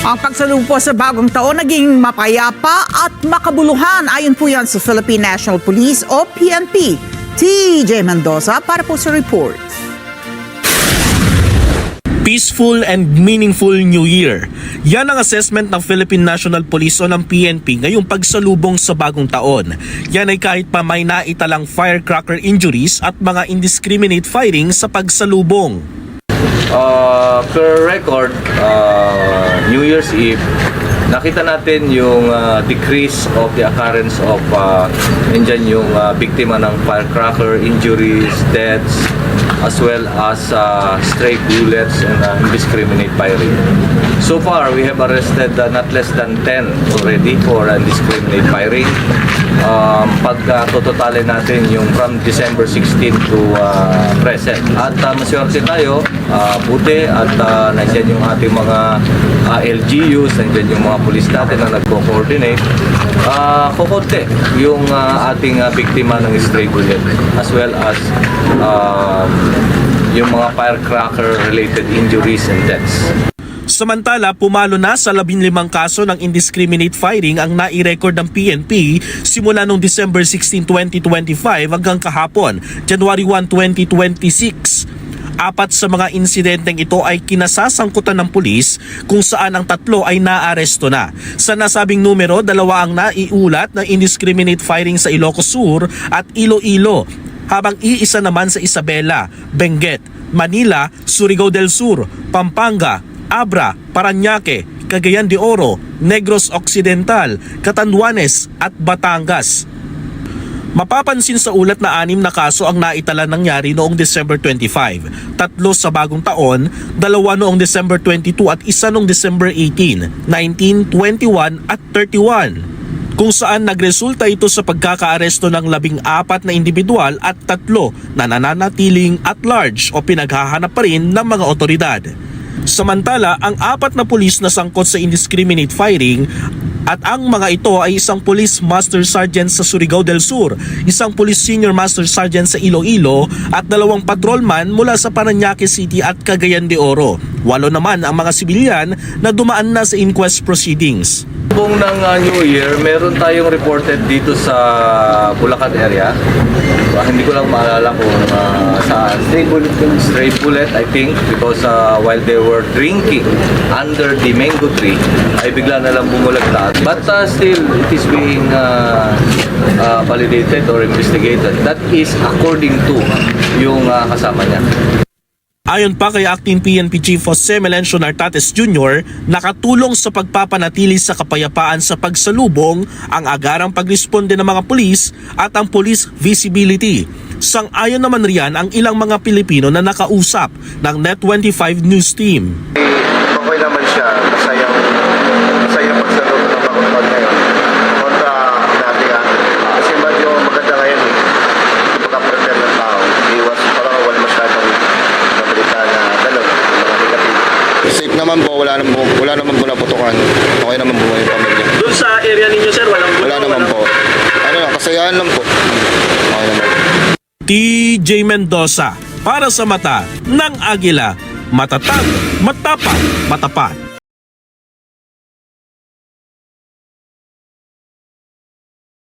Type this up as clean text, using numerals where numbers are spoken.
Ang pagsalubong po sa bagong taon naging mapayapa at makabuluhan ayon po yan sa Philippine National Police o PNP. TJ Mendoza para po sa report. Peaceful and meaningful New Year. Yan ang assessment ng Philippine National Police o ng PNP ngayong pagsalubong sa bagong taon. Yan ay kahit pa may naitalang firecracker injuries at mga indiscriminate firing sa pagsalubong. Per record, New Year's Eve, nakita natin yung decrease of the occurrence of nandyan yung biktima ng firecracker injuries, deaths, as well as stray bullets and indiscriminate firing. So far, we have arrested not less than 10 already for indiscriminate firing. Pag totalin natin yung from December 16 to present. At maswerte tayo, buti at nandyan yung ating mga LGUs, nandyan yung mga police natin na nagko-coordinate. Kukunti yung ating biktima ng stray bullet as well as yung mga firecracker related injuries and deaths. Samantala, pumalo na sa 15 kaso ng indiscriminate firing ang nai-record ng PNP simula noong December 16, 2025 hanggang kahapon, January 1, 2026. Apat sa mga insidenteng ito ay kinasasangkutan ng pulis kung saan ang 3 ay naaresto na. Sa nasabing numero, 2 ang naiulat ng indiscriminate firing sa Ilocos Sur at Iloilo, habang iisa naman sa Isabela, Benguet, Manila, Surigao del Sur, Pampanga, Abra, Parañaque, Cagayan de Oro, Negros Occidental, Catanduanes at Batangas. Mapapansin sa ulat na 6 na kaso ang naitala nangyari noong December 25, 3 sa bagong taon, 2 noong December 22 at 1 noong December 18, 19, 21 at 31. Kung saan nagresulta ito sa pagkakaaresto ng 14 na individual at 3 na nananatiling at large o pinaghahanap pa rin ng mga otoridad. Samantala, ang 4 na pulis na sangkot sa indiscriminate firing at ang mga ito ay isang police master sergeant sa Surigao del Sur, isang police senior master sergeant sa Iloilo at 2 patrolman mula sa Parañaque City at Cagayan de Oro. 8 naman ang mga sibilyan na dumaan na sa inquest proceedings. Buong ng New Year, meron tayong reported dito sa Bulacan area. Hindi ko lang maalala kung sa stray bullet, I think, because while they were drinking under the mango tree, ay bigla na lang bumulagta. But still, it is being validated or investigated. That is according to yung kasama niya. Ayon pa kay Acting PNP Chief Jose Melencio Nartates Jr., nakatulong sa pagpapanatili sa kapayapaan sa pagsalubong ang agarang pagresponde ng mga pulis at ang police visibility. Sang-ayon naman riyan ang ilang mga Pilipino na nakausap ng Net25 News Team. Okay naman siya, masayang pagsalubong ng bagong taon ngayon. Kontra dati kasi medyo maganda ngayon pagka-prepare ng tao. Iwas parang wala masyadong nabalita na gano'n, mga negative. Safe naman po, wala naman po naputukan. Okay naman po yung pamilya. Doon sa area ninyo sir, Wala naman po. Ano lang, kasayahan lang po. Okay naman. TJ Mendoza para sa mata ng Agila, matatag, matapang, matapat.